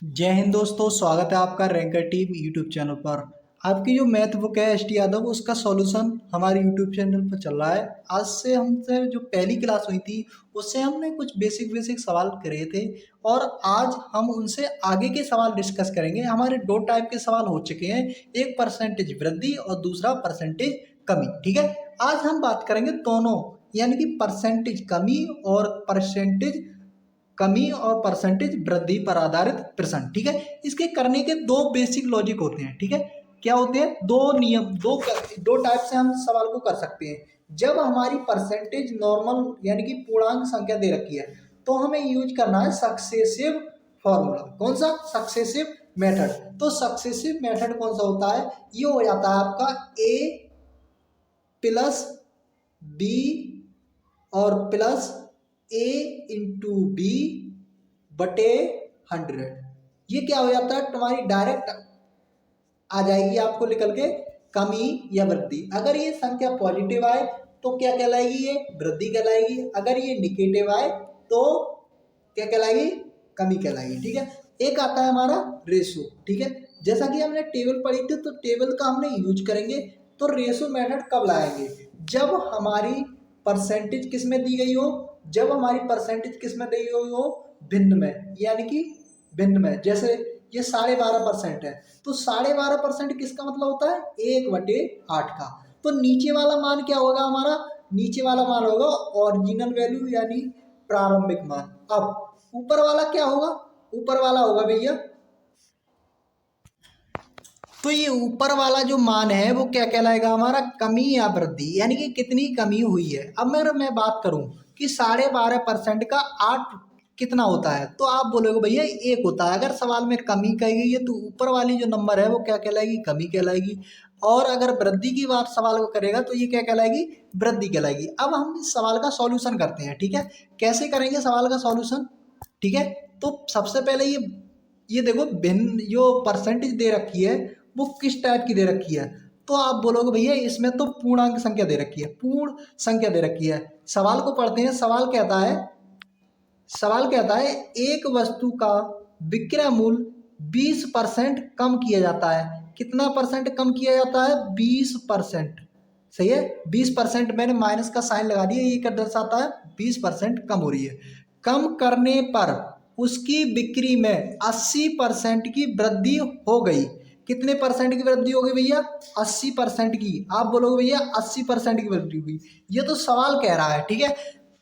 जय हिंद दोस्तों, स्वागत है आपका रैंकर टीम यूट्यूब चैनल पर। आपकी जो मैथ बुक है एस टी यादव, उसका सॉल्यूशन हमारे यूट्यूब चैनल पर चल रहा है। आज से हमसे जो पहली क्लास हुई थी उससे हमने कुछ बेसिक सवाल करे थे और आज हम उनसे आगे के सवाल डिस्कस करेंगे। हमारे दो टाइप के सवाल हो चुके हैं, एक परसेंटेज वृद्धि और दूसरा परसेंटेज कमी। ठीक है, आज हम बात करेंगे दोनों, यानी कि परसेंटेज कमी और परसेंटेज कमी और परसेंटेज वृद्धि पर आधारित प्रश्न। ठीक है, इसके करने के दो बेसिक लॉजिक होते हैं। ठीक है, क्या होते हैं? दो नियम, दो टाइप से हम सवाल को कर सकते हैं। जब हमारी परसेंटेज नॉर्मल यानी कि पूर्णांक संख्या दे रखी है तो हमें यूज करना है सक्सेसिव फॉर्मूला। कौन सा? Successive method. तो सक्सेसिव मेथड कौन सा होता है? ये हो जाता है आपका ए प्लस बी और प्लस ए इंटू बी बटे 100। ये क्या हो जाता है? तुम्हारी डायरेक्ट आ जाएगी आपको निकल के कमी या वृद्धि। अगर ये संख्या पॉजिटिव आए तो क्या कहलाएगी? ये वृद्धि कहलाएगी। अगर ये निगेटिव आए तो क्या कहलाएगी? कमी कहलाएगी। ठीक है, एक आता है हमारा रेशो। ठीक है, जैसा कि हमने टेबल पढ़ी थी तो टेबल का हमने यूज करेंगे। तो रेशो मेथड कब लाएंगे? जब हमारी परसेंटेज किस में दी गई हो? जब हमारी परसेंटेज किस में दी गई हो? भिन्न में, यानी कि भिन्न में। जैसे ये 12.5% है तो 12.5% किसका मतलब होता है? 1/8 का। तो नीचे वाला मान क्या होगा हमारा? नीचे वाला मान होगा ओरिजिनल वैल्यू यानी प्रारंभिक मान। अब ऊपर वाला क्या होगा? ऊपर वाला होगा भैया, तो ये ऊपर वाला जो मान है वो क्या कहलाएगा हमारा? कमी या वृद्धि, यानी कि कितनी कमी हुई है। अब अगर मैं बात करूं कि 12.5% का 8 कितना होता है तो आप बोलोगे भैया 1 होता है। अगर सवाल में कमी कही गई है तो ऊपर वाली जो नंबर है वो क्या कहलाएगी? कमी कहलाएगी। और अगर वृद्धि की बात सवाल को करेगा तो ये क्या कहलाएगी? वृद्धि कहलाएगी। अब हम इस सवाल का सॉल्यूशन करते हैं। ठीक है, कैसे करेंगे सवाल का सॉल्यूशन? ठीक है, तो सबसे पहले ये देखो भिन्न जो परसेंटेज दे रखी है वो किस टाइप की दे रखी है। तो आप बोलोगे भैया इसमें तो पूर्णांक संख्या दे रखी है, पूर्ण संख्या दे रखी है। सवाल को पढ़ते हैं। सवाल कहता है एक वस्तु का विक्रय मूल्य 20% कम किया जाता है। कितना परसेंट कम किया जाता है? 20%। सही है, 20%। मैंने माइनस का साइन लगा दिया, ये क्या दर्शाता है? 20% कम हो रही है। कम करने पर उसकी बिक्री में 80% की वृद्धि हो गई। कितने परसेंट की वृद्धि हो गई भैया? 80% की। आप बोलोगे भैया 80% की वृद्धि हुई, ये तो सवाल कह रहा है। ठीक है,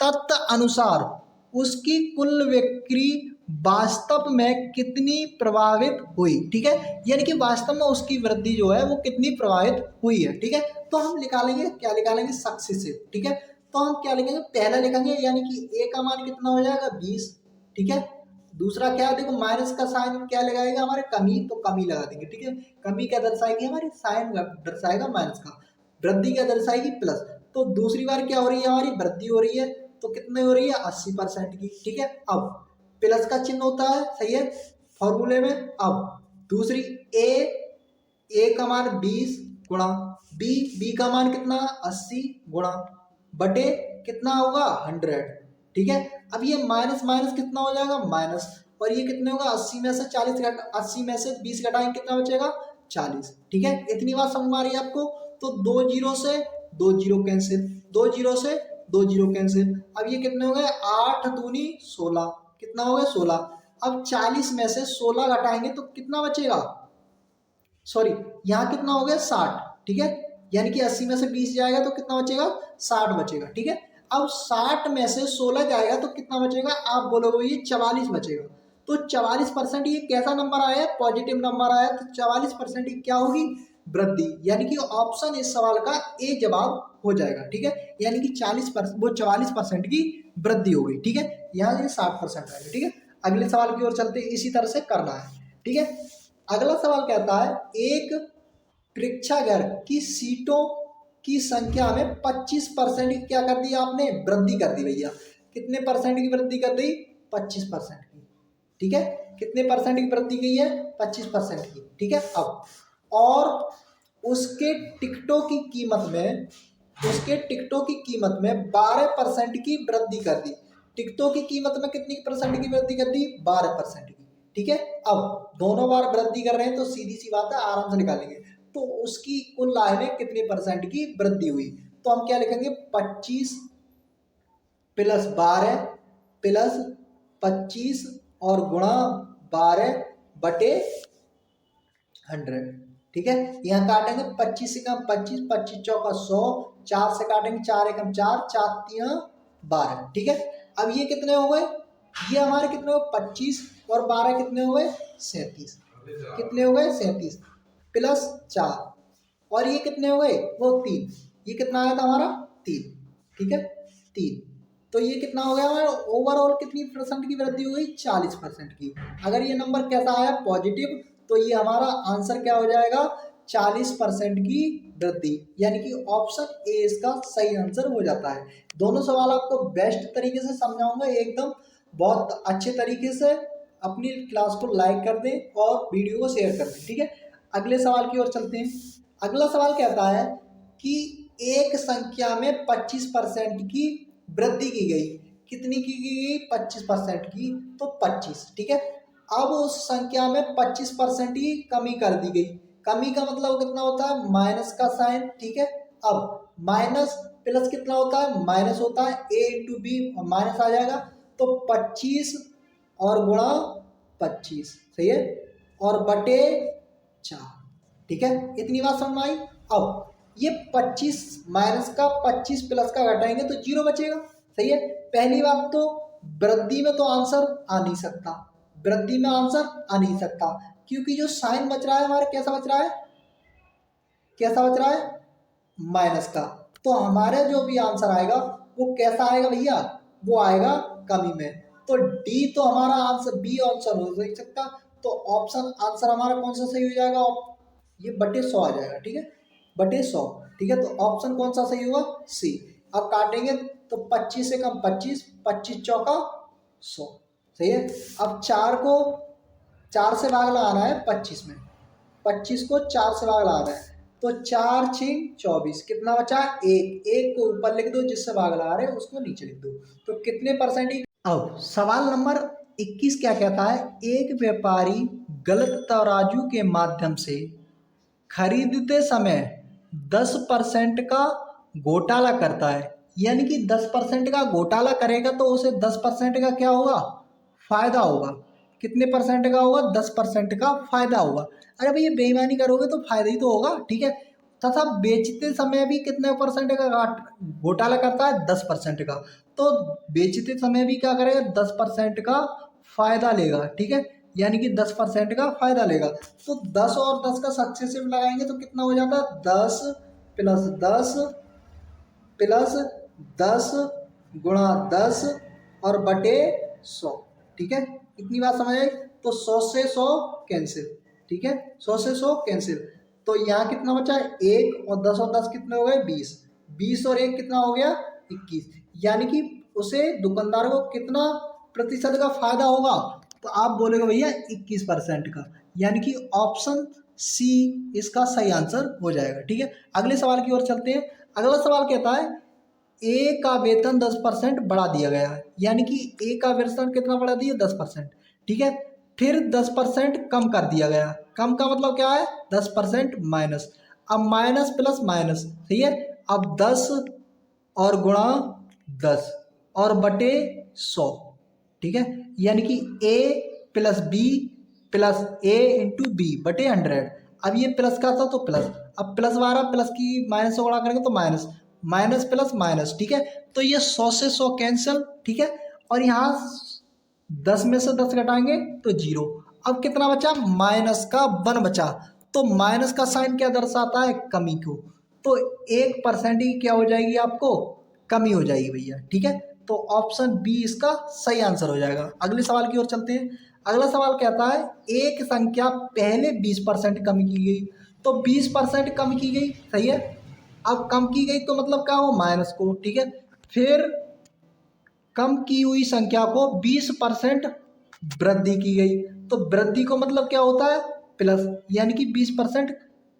तदनुसार उसकी कुल बिक्री वास्तव में कितनी प्रभावित हुई। ठीक है, यानी कि वास्तव में उसकी वृद्धि जो है वो कितनी प्रभावित हुई है। ठीक है, तो हम निकालेंगे, क्या निकालेंगे? सक्सेसिव। ठीक है, तो हम क्या लिखेंगे? पहला लिखेंगे यानी कि ए का मान कितना हो जाएगा? 20। ठीक है, दूसरा क्या? देखो माइनस का साइन क्या लगाएगा हमारे? कमी, तो कमी लगा देंगे। ठीक है, कमी क्या दर्शाएगी हमारी? साइन दर्शाएगा माइनस का। वृद्धि क्या दर्शाएगी? प्लस। तो दूसरी बार क्या हो रही है? हमारी वृद्धि हो रही है, तो कितने हो रही है? 80% की। ठीक है, अब प्लस का चिन्ह होता है, सही है, फॉर्मूले में। अब दूसरी ए का मान 20 गुणा बी का मान कितना? 80 गुणा बटे कितना होगा? 100। ठीक है, अब ये माइनस माइनस कितना हो जाएगा? माइनस। और ये कितने होगा? 80 में से 20 घटाएंगे, कितना बचेगा? 40। ठीक है, इतनी बात समझ में आ रही है आपको? तो 2 जीरो से 2 जीरो कैंसिल, 2 जीरो से 2 जीरो कैंसिल। अब ये कितने हो गए? 8 दूनी 16। कितना हो गया? 16। अब 40 में से 16 घटाएंगे तो कितना बचेगा? सॉरी, यहाँ कितना हो गया? 60। ठीक है, यानी कि 80 में से 20 जाएगा तो कितना बचेगा? 60 बचेगा। ठीक है, अब 60 में से 16 जाएगा तो कितना बचेगा? आप बोलोगे ये 44 बचेगा। तो 44% ये कैसा नंबर आया है? पॉजिटिव नंबर आया। तो 44% की क्या होगी? वृद्धि, यानी कि ऑप्शन इस सवाल का ए जवाब हो जाएगा। ठीक है, यानी कि 40% वो 44% की वृद्धि हो गई। ठीक है, यहाँ से 60% आएगा। ठीक है, अगले सवाल की ओर चलते, इसी तरह से करना है। ठीक है, अगला सवाल कहता है एक प्रेक्षागृह की सीटों की संख्या में 25% की क्या कर दी आपने? वृद्धि कर दी भैया। कितने परसेंट की वृद्धि कर दी? 25% की। ठीक है, कितने परसेंट की वृद्धि की है? 25% की। ठीक है, अब और उसके टिकटों की कीमत में 12% की वृद्धि कर दी। टिकटों की कीमत में कितनी परसेंट की वृद्धि कर दी? 12% की। ठीक है। अब दोनों बार वृद्धि कर रहे हैं तो सीधी सी बात है, आराम से निकालेंगे। तो उसकी कुल आय में कितने परसेंट की वृद्धि हुई, तो हम क्या लिखेंगे 25 प्लस 12 प्लस 25 और गुणा 12 बटे 100। ठीक है, यहाँ काटेंगे 25 से कम 25, 25 चौका 100, 4 से काटेंगे 4 एकम 4, 4 तिया 12। ठीक है, अब ये कितने हो गए, ये हमारे कितने हो 25 और 12 कितने हो गए 37, कितने हो गए 37 प्लस 4 और ये कितने हो गए वो 3, ये कितना आया था हमारा 3। ठीक है 3, तो ये कितना हो गया हमारा ओवरऑल कितनी परसेंट की वृद्धि हो गई 40% की। अगर ये नंबर कैसा आया पॉजिटिव तो ये हमारा आंसर क्या हो जाएगा 40% की वृद्धि, यानी कि ऑप्शन ए इसका सही आंसर हो जाता है। दोनों सवाल आपको बेस्ट तरीके से समझाऊंगा एकदम बहुत अच्छे तरीके से। अपनी क्लास को लाइक कर दें और वीडियो को शेयर कर दें। ठीक है, अगले सवाल की ओर चलते हैं। अगला सवाल कहता है कि एक संख्या में 25% की वृद्धि की गई, कितनी की गई 25% की, तो 25। ठीक है, अब उस संख्या में 25% की कमी कर दी गई। कमी का मतलब कितना होता है माइनस का साइन। ठीक है, अब माइनस प्लस कितना होता है माइनस होता है, ए इंटू बी माइनस आ जाएगा, तो 25 और गुणा 25 सही है और बटे 4। ठीक है, इतनी बात समझ में आई। अब ये 25 माइनस का 25 प्लस का घटाएंगे तो 0 बचेगा। सही है, पहली बात तो वृद्धि में तो आंसर आ नहीं सकता, वृद्धि में आंसर आ नहीं सकता क्योंकि जो साइन बच रहा है हमारा कैसा बच रहा है, कैसा बच रहा है माइनस का। तो हमारे जो भी आंसर आएगा वो कैसा आएगा भैया, वो आएगा कमी में। तो डी तो हमारा आंसर, बी आंसर हो नहीं सकता, तो ऑप्शन आंसर हमारा कौन सा सही हो जाएगा, ये बटे 100 आ जाएगा। ठीक है, बटे 100। ठीक है, तो ऑप्शन कौन सा सही होगा सी। अब काटेंगे तो 25 से कम 25, 25 चौका 100 सही है। अब 4 को 4 से भाग लगाना है 25 में, 25 को 4 से भाग लगाना है तो 4 6 24, कितना बचा एक, एक को ऊपर लिख दो जिससे भाग लगा रहे हैं उसको नीचे लिख दो, तो कितने परसेंट। अब सवाल नंबर 21 क्या कहता है, एक व्यापारी गलत तराजू के माध्यम से खरीदते समय 10% का घोटाला करता है, यानी कि 10% का घोटाला करेगा तो उसे 10% का क्या होगा फायदा होगा। कितने परसेंट का होगा 10% का फायदा होगा। अरे भैया बेईमानी करोगे तो फायदा ही तो होगा। ठीक है, तथा बेचते समय भी कितने परसेंट का घोटाला करता है 10% का, तो बेचते समय भी क्या करेगा 10% का फायदा लेगा। ठीक है, यानी कि 10% का फायदा लेगा। तो 10 और 10 का सक्सेसिव लगाएंगे तो कितना हो जाता है 10 प्लस 10 प्लस 10 गुणा 10 और बटे 100। ठीक है, इतनी बात समझ आई। तो 100 से 100 कैंसिल। ठीक है, 100 से 100 कैंसिल, तो यहाँ कितना बचा है 1 और 10 और 10 कितने हो गए 20, 20 और 1 कितना हो गया 21, यानी कि उसे दुकानदार को कितना प्रतिशत का फायदा होगा, तो आप बोलेगे भैया 21% का, यानी कि ऑप्शन सी इसका सही आंसर हो जाएगा। ठीक है, अगले सवाल की ओर चलते हैं। अगला सवाल कहता है ए का वेतन 10% बढ़ा दिया गया है, यानी कि ए का वेतन कितना बढ़ा दिया 10%। ठीक है, फिर 10% कम कर दिया गया, कम का मतलब क्या है 10% माइनस। अब माइनस प्लस माइनस सही है, अब 10 और गुणा 10 और बटे 100। ठीक है, यानी कि ए प्लस बी प्लस ए इंटू बी बटे 100। अब ये प्लस का था तो प्लस, अब प्लस 12 प्लस की माइनस से गुणा करेंगे तो माइनस, माइनस प्लस माइनस। ठीक है, तो ये 100 से 100 कैंसिल। ठीक है, और यहाँ 10 में से 10 घटाएंगे तो 0। अब कितना बचा माइनस का 1 बचा, तो माइनस का साइन क्या दर्शाता है कमी को, तो 1% ही क्या हो जाएगी आपको कमी हो जाएगी भैया। ठीक है, तो ऑप्शन बी इसका सही आंसर हो जाएगा। अगले सवाल की ओर चलते हैं। अगला सवाल कहता है एक संख्या पहले 20% कम की गई, तो 20% कम की गई सही है। अब कम की गई तो मतलब क्या हो माइनस को। ठीक है, फिर कम की हुई संख्या को 20% वृद्धि की गई, तो वृद्धि को मतलब क्या होता है प्लस, यानी कि 20%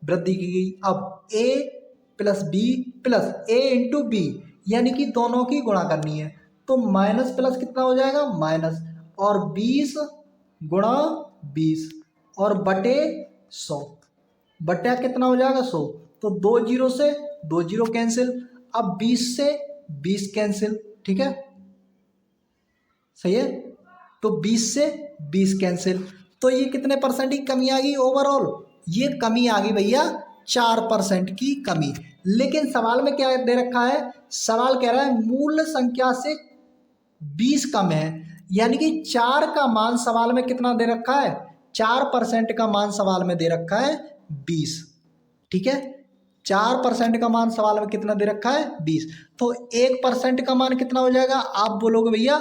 वृद्धि की गई। अब ए प्लस बी प्लस ए इंटू बी, यानी कि दोनों की गुणा करनी है, तो माइनस प्लस कितना हो जाएगा माइनस, और 20 गुणा 20 और बटे 100, बटा कितना हो जाएगा 100, तो 2 जीरो से 2 जीरो कैंसिल, अब 20 से 20 कैंसिल, ठीक है सही है, तो 20 से 20 कैंसिल, तो ये कितने परसेंट की कमी आ गई ओवरऑल, ये कमी आ गई भैया 4% की कमी। लेकिन सवाल में क्या दे रखा है, सवाल कह रहा है मूल संख्या से 20 कम है, यानी कि 4 का मान सवाल में कितना दे रखा है, 4% का मान सवाल में दे रखा है 20, ठीक है 4% का मान सवाल में कितना दे रखा है 20, तो 1% का मान कितना हो जाएगा, आप बोलोगे भैया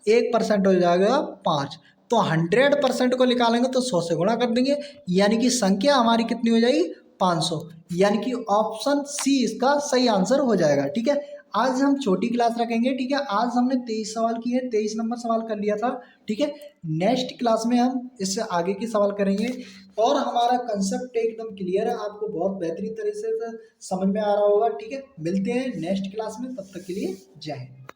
1% हो जाएगा 5, तो 100% को निकालेंगे तो 100 से गुणा कर देंगे, यानी कि संख्या हमारी कितनी हो जाएगी 500, यानी कि ऑप्शन सी इसका सही आंसर हो जाएगा। ठीक है, आज हम छोटी क्लास रखेंगे। ठीक है, आज हमने 23 सवाल किए, 23 नंबर सवाल कर लिया था। ठीक है, नेक्स्ट क्लास में हम इससे आगे के सवाल करेंगे और हमारा कंसेप्ट एकदम क्लियर है, आपको बहुत बेहतरीन तरह से समझ में आ रहा होगा। ठीक है, मिलते हैं नेक्स्ट क्लास में, तब तक के लिए जय हिंद।